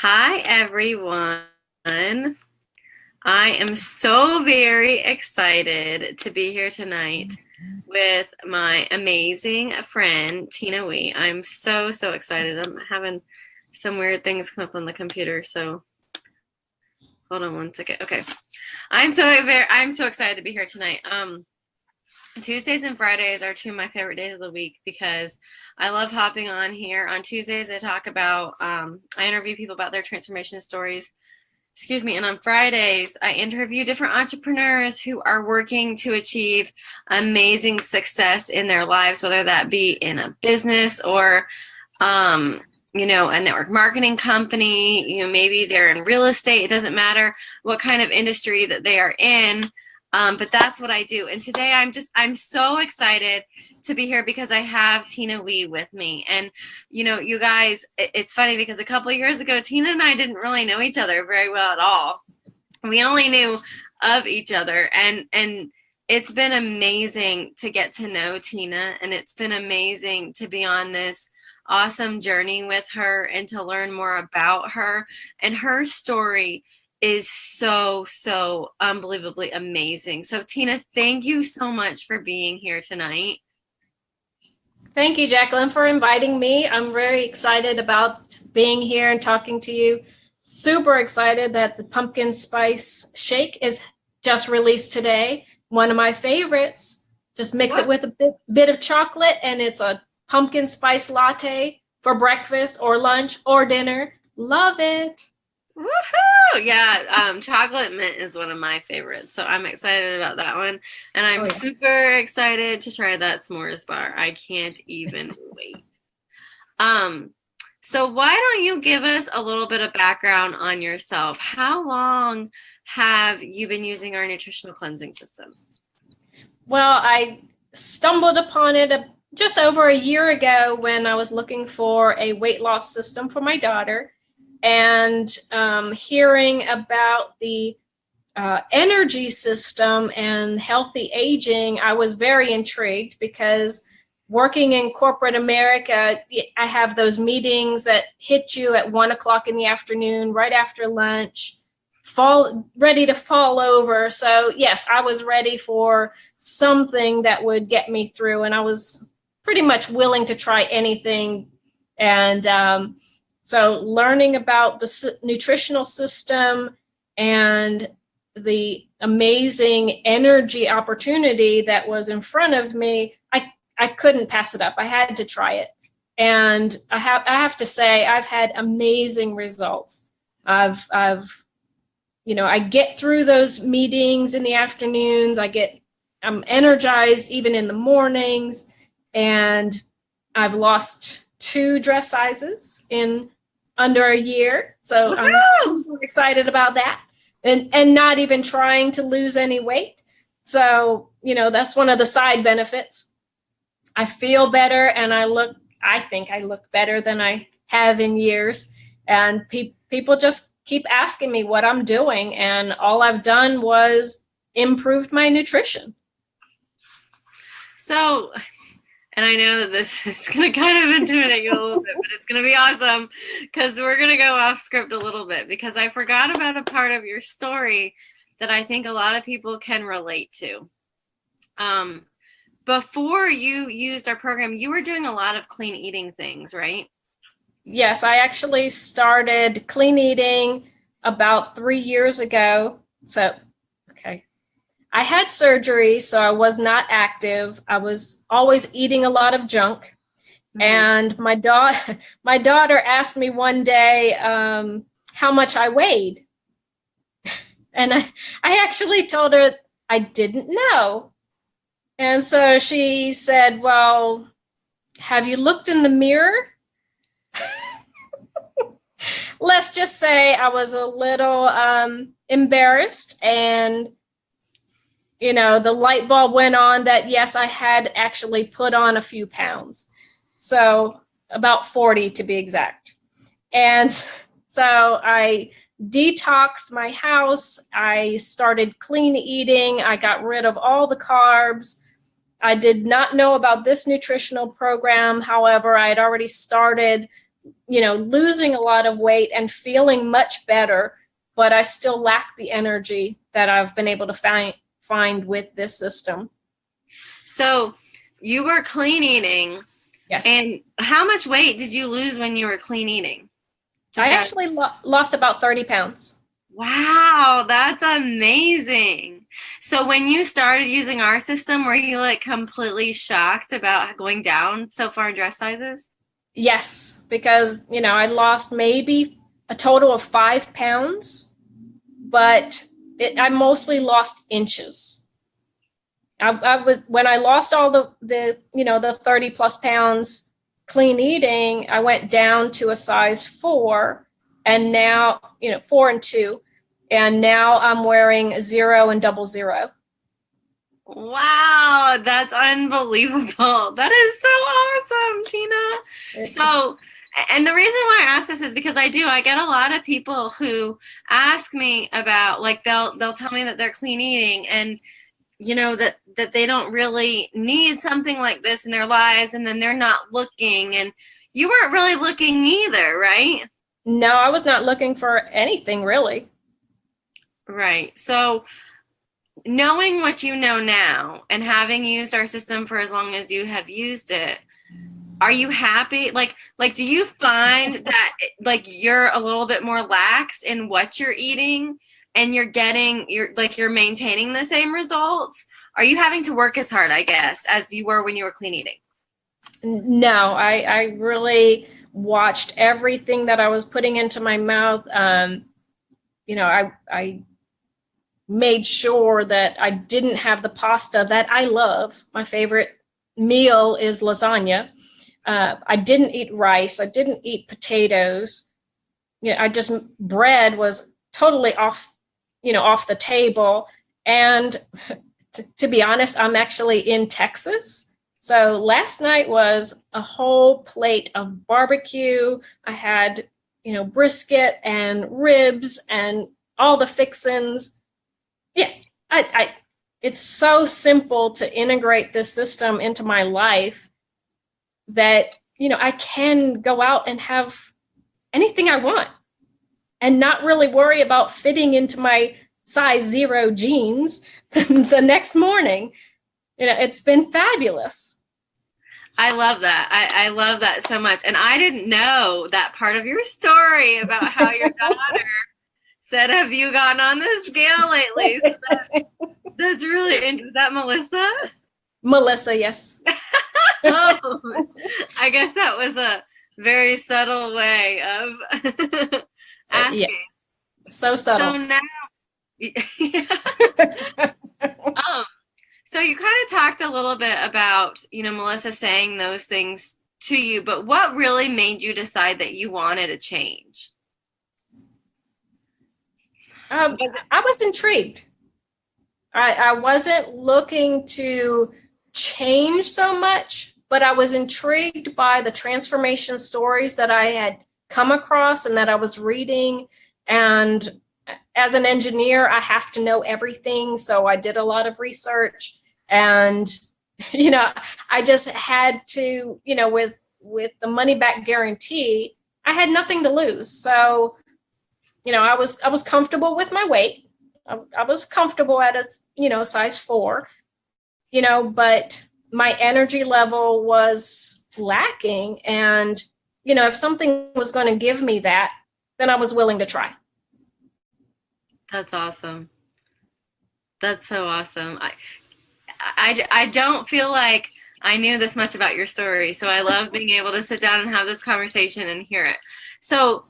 Hi, everyone. I am so very excited to be here tonight with my amazing friend, Tina Wee. I'm so excited. I'm having some weird things come up on the computer, so hold on one second. Okay. I'm so excited to be here tonight. Tuesdays and Fridays are two of my favorite days of the week because I love hopping on here. On Tuesdays, I talk about, I interview people about their transformation stories. Excuse me. And on Fridays, I interview different entrepreneurs who are working to achieve amazing success in their lives, whether that be in a business or, a network marketing company. Maybe they're in real estate. It doesn't matter what kind of industry that they are in. But that's what I do. And today I'm so excited to be here because I have Tina Wee with me. And, you guys, it's funny because a couple of years ago, Tina and I didn't really know each other very well at all. We only knew of each other. And it's been amazing to get to know Tina. And it's been amazing to be on this awesome journey with her and to learn more about her and her story is so unbelievably amazing. So Tina, thank you so much for being here tonight. Thank you, Jacqueline, for inviting me. I'm very excited about being here and talking to you. Super excited that the pumpkin spice shake is just released today. One of my favorites. Just mix it with a bit of chocolate and it's a pumpkin spice latte for breakfast or lunch or dinner. Love it. Woohoo! Yeah, chocolate mint is one of my favorites, so I'm excited about that one. And I'm super excited to try that s'mores bar. I can't even wait. So why don't you give us a little bit of background on yourself? How long have you been using our nutritional cleansing system? Well, I stumbled upon it just over a year ago when I was looking for a weight loss system for my daughter. And hearing about the energy system and healthy aging, I was very intrigued because working in corporate America, I have those meetings that hit you at 1 o'clock in the afternoon, right after lunch, ready to fall over. So yes, I was ready for something that would get me through, and I was pretty much willing to try anything. And so learning about the nutritional system and the amazing energy opportunity that was in front of me, I couldn't pass it up. I had to try it. And I have to say, I've had amazing results. I get through those meetings in the afternoons. I'm energized even in the mornings. And I've lost 2 dress sizes in under a year. So I'm super excited about that. And not even trying to lose any weight. So, that's one of the side benefits. I feel better and I think I look better than I have in years. And people just keep asking me what I'm doing. And all I've done was improved my nutrition. So, and I know that this is going to kind of intimidate you a little bit, but it's going to be awesome because we're going to go off script a little bit because I forgot about a part of your story that I think a lot of people can relate to. Before you used our program, you were doing a lot of clean eating things, right? Yes, I actually started clean eating about 3 years ago. So, okay. I had surgery, so I was not active. I was always eating a lot of junk. Mm-hmm. And my daughter asked me one day how much I weighed. And I actually told her I didn't know. And so she said, well, have you looked in the mirror? Let's just say I was a little embarrassed, and the light bulb went on that, yes, I had actually put on a few pounds. So about 40 to be exact. And so I detoxed my house. I started clean eating. I got rid of all the carbs. I did not know about this nutritional program. However, I had already started losing a lot of weight and feeling much better, but I still lack the energy that I've been able to find with this system. So you were clean eating. Yes. And how much weight did you lose when you were clean eating? I actually lost about 30 pounds. Wow, that's amazing. So when you started using our system, were you like completely shocked about going down so far in dress sizes? Yes, because, I lost maybe a total of 5 pounds, but I mostly lost inches. When I lost all the 30 plus pounds clean eating, I went down to a size 4, and now, 4 and 2, and now I'm wearing 0 and 00. Wow, that's unbelievable. That is so awesome, Tina. So, and the reason why I ask this is because I get a lot of people who ask me about, like, they'll tell me that they're clean eating, and that they don't really need something like this in their lives, and then they're not looking, and you weren't really looking either, right? No, I was not looking for anything really. Right. So knowing what you know now and having used our system for as long as you have used it, are you happy? Like do you find that like you're a little bit more lax in what you're eating, and you're maintaining the same results? Are you having to work as hard, I guess, as you were when you were clean eating? No, I really watched everything that I was putting into my mouth. I made sure that I didn't have the pasta that I love. My favorite meal is lasagna. I didn't eat rice. I didn't eat potatoes. Bread was totally off the table. And to be honest, I'm actually in Texas. So last night was a whole plate of barbecue. I had, brisket and ribs and all the fixins. Yeah, it's so simple to integrate this system into my life that, I can go out and have anything I want and not really worry about fitting into my size 0 jeans the next morning. It's been fabulous. I love that. I love that so much. And I didn't know that part of your story about how your daughter said, "Have you gotten on the scale lately?" So that's really interesting. Is that Melissa? Melissa, yes. Oh, I guess that was a very subtle way of asking. Yeah. So subtle. So now, yeah. So you kind of talked a little bit about, Melissa saying those things to you, but what really made you decide that you wanted a change? I was intrigued. I wasn't looking to change so much, but I was intrigued by the transformation stories that I had come across and that I was reading. And as an engineer, I have to know everything. So I did a lot of research, and, I just had to, with the money back guarantee, I had nothing to lose. So, I was comfortable with my weight. I was comfortable at a, size 4, but my energy level was lacking. And, if something was going to give me that, then I was willing to try. That's awesome. That's so awesome. I don't feel like I knew this much about your story, so I love being able to sit down and have this conversation and hear it. So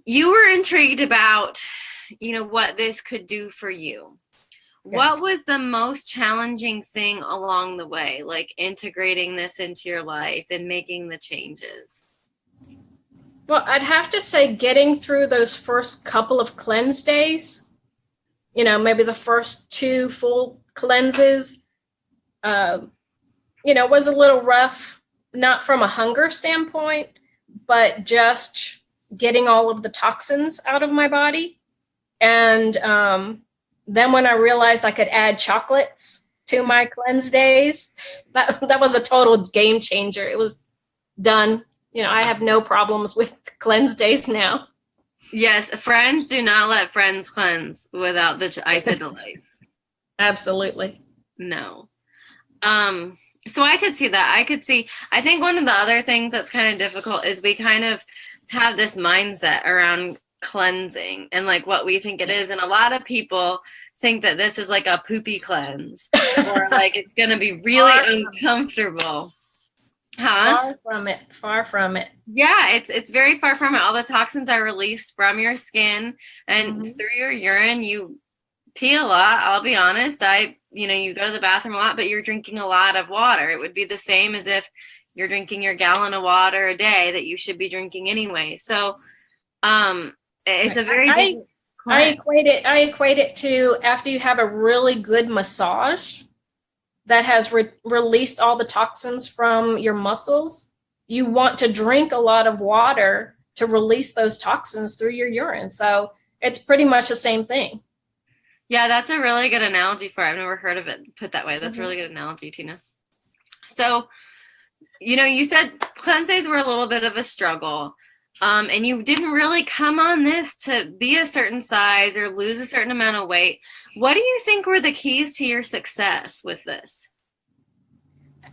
you were intrigued about, what this could do for you. Yes. What was the most challenging thing along the way, like integrating this into your life and making the changes? Well, I'd have to say getting through those first couple of cleanse days, maybe the first 2 full cleanses, was a little rough, not from a hunger standpoint, but just getting all of the toxins out of my body. And then when I realized I could add chocolates to my cleanse days, that was a total game changer. It was done. I have no problems with cleanse days now. Yes, friends do not let friends cleanse without the isodelites. Absolutely. No. So I could see that. I think one of the other things that's kind of difficult is we kind of have this mindset around cleansing and like what we think it is. And a lot of people think that this is like a poopy cleanse or like it's going to be really uncomfortable. Huh? Far from it. Far from it. Yeah, it's very far from it. All the toxins are released from your skin and through your urine. You pee a lot. I'll be honest. You go to the bathroom a lot, but you're drinking a lot of water. It would be the same as if you're drinking your gallon of water a day that you should be drinking anyway. So, it's a very different I equate it to after you have a really good massage that has released all the toxins from your muscles, you want to drink a lot of water to release those toxins through your urine. So it's pretty much the same thing. Yeah, that's a really good analogy for it. I've never heard of it put that way. That's a really good analogy, Tina. So, you said cleanse days were a little bit of a struggle. And you didn't really come on this to be a certain size or lose a certain amount of weight. What do you think were the keys to your success with this?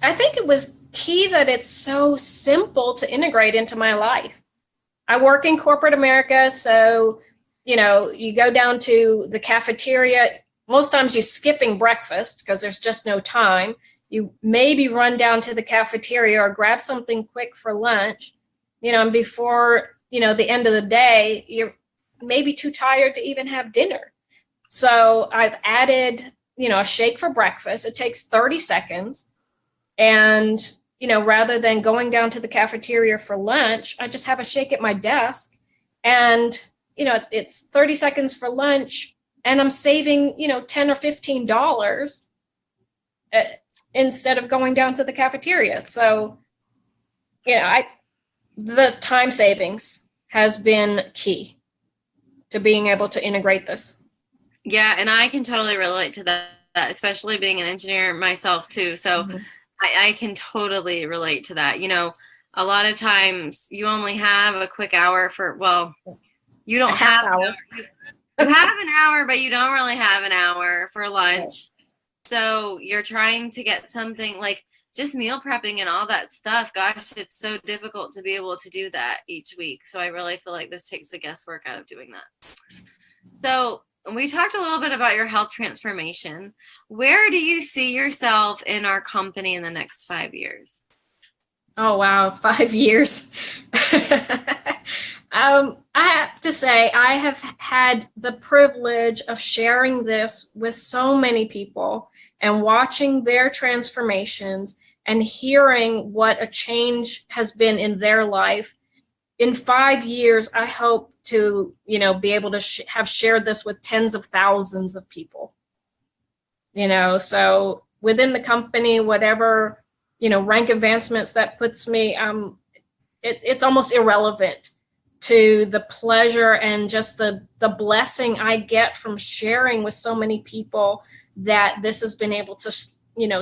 I think it was key that it's so simple to integrate into my life. I work in corporate America, so, you go down to the cafeteria. Most times you're skipping breakfast because there's just no time. You maybe run down to the cafeteria or grab something quick for lunch. And before, the end of the day, you're maybe too tired to even have dinner. So I've added, a shake for breakfast. It takes 30 seconds. And, rather than going down to the cafeteria for lunch, I just have a shake at my desk. And, it's 30 seconds for lunch. And I'm saving, $10 or $15 instead of going down to the cafeteria. So, the time savings has been key to being able to integrate this. Yeah, and I can totally relate to that, especially being an engineer myself too. So I can totally relate to that. A lot of times you only have a quick hour you don't have an hour. You have an hour, but you don't really have an hour for lunch. So you're trying to get something like just meal prepping and all that stuff. Gosh, it's so difficult to be able to do that each week. So I really feel like this takes the guesswork out of doing that. So we talked a little bit about your health transformation. Where do you see yourself in our company in the next 5 years? Oh, wow. 5 years. I have to say, I have had the privilege of sharing this with so many people and watching their transformations and hearing what a change has been in their life. In 5 years, I hope to, be able to have shared this with tens of thousands of people. So within the company, whatever, rank advancements that puts me, it's almost irrelevant to the pleasure and just the blessing I get from sharing with so many people that this has been able to,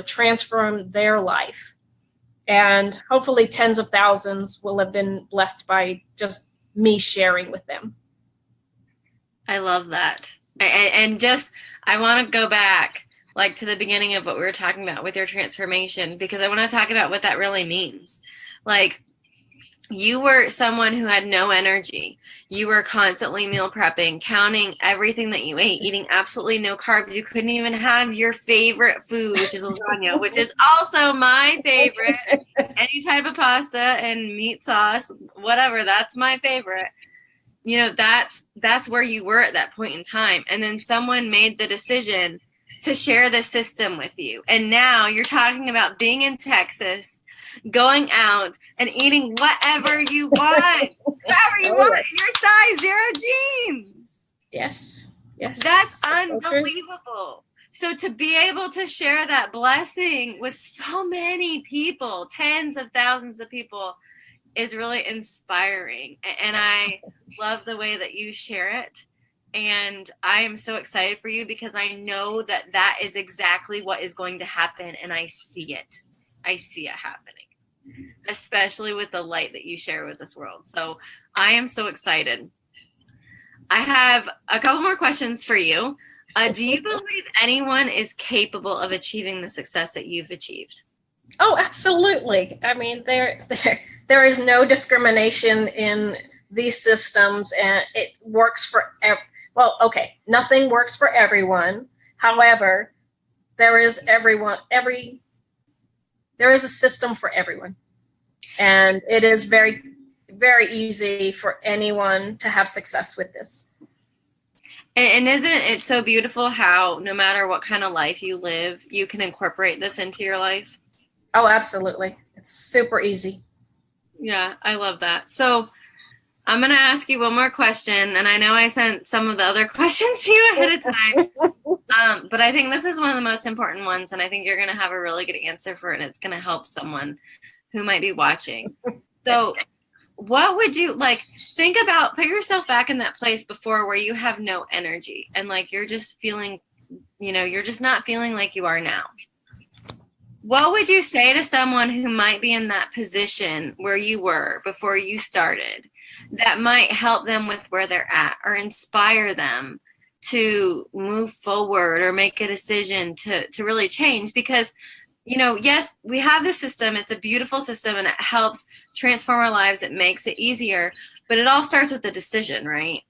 transform their life. And hopefully tens of thousands will have been blessed by just me sharing with them. I love that. And just, I want to go back like to the beginning of what we were talking about with your transformation, because I want to talk about what that really means. Like, you were someone who had no energy. You were constantly meal prepping, counting everything that you ate, eating absolutely no carbs. You couldn't even have your favorite food, which is lasagna, which is also my favorite. Any type of pasta and meat sauce, whatever, that's my favorite. That's where you were at that point in time. And then someone made the decision to share the system with you. And now you're talking about being in Texas, going out and eating whatever you want, whatever you want in your size 0 jeans. Yes. That's unbelievable. So to be able to share that blessing with so many people, tens of thousands of people, is really inspiring. And I love the way that you share it. And I am so excited for you because I know that is exactly what is going to happen. And I see it. I see it happening. especially with the light that you share with this world. So I am so excited. I have a couple more questions for you. Do you believe anyone is capable of achieving the success that you've achieved? Oh, absolutely. I mean, there is no discrimination in these systems, and it works for well, okay, nothing works for everyone. However, there is there is a system for everyone, and it is very, very easy for anyone to have success with this. And isn't it so beautiful how no matter what kind of life you live, you can incorporate this into your life? Oh, absolutely. It's super easy. Yeah, I love that. So I'm going to ask you one more question. And I know I sent some of the other questions to you ahead of time. But I think this is one of the most important ones. And I think you're going to have a really good answer for it. And it's going to help someone who might be watching. So what would you like? Think about, put yourself back in that place before where you have no energy and like you're just feeling, you're just not feeling like you are now. What would you say to someone who might be in that position where you were before you started that might help them with where they're at or inspire them to move forward or make a decision to really change? Because, yes, we have this system. It's a beautiful system and it helps transform our lives. It makes it easier, but it all starts with a decision, right?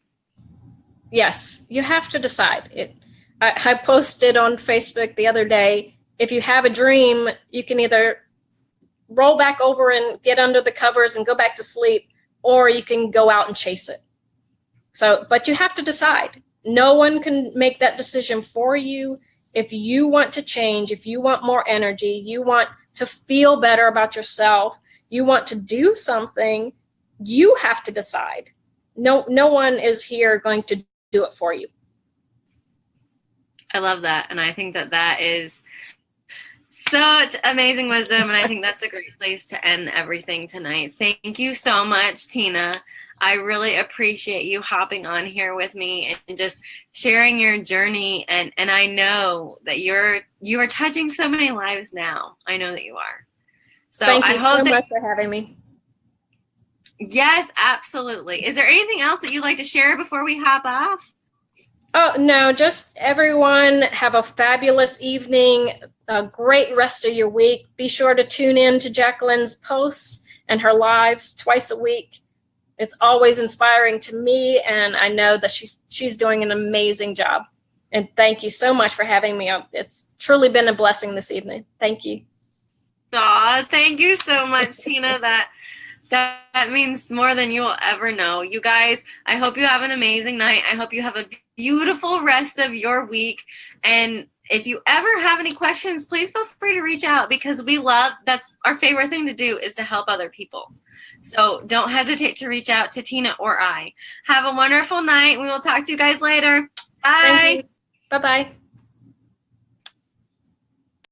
Yes, you have to decide. I posted on Facebook the other day, if you have a dream, you can either roll back over and get under the covers and go back to sleep, or you can go out and chase it. So, but you have to decide. No one can make that decision for you. If you want to change, if you want more energy, you want to feel better about yourself, you want to do something, you have to decide. No one is here going to do it for you. I love that. And I think that is such amazing wisdom. And I think that's a great place to end everything tonight. Thank you so much, Tina. I really appreciate you hopping on here with me and just sharing your journey. And I know that you are touching so many lives now. I know that you are. So thank you I hope so much for having me. Yes, absolutely. Is there anything else that you'd like to share before we hop off? Oh, no, just everyone have a fabulous evening, a great rest of your week. Be sure to tune in to Jacqueline's posts and her lives twice a week. It's always inspiring to me, and I know that she's doing an amazing job. And thank you so much for having me on. It's truly been a blessing this evening. Thank you. Aw, thank you so much, Tina. That means more than you will ever know. You guys, I hope you have an amazing night. I hope you have a beautiful rest of your week. And if you ever have any questions, please feel free to reach out because that's our favorite thing to do is to help other people. So don't hesitate to reach out to Tina or I. Have a wonderful night. We will talk to you guys later. Bye. Bye-bye.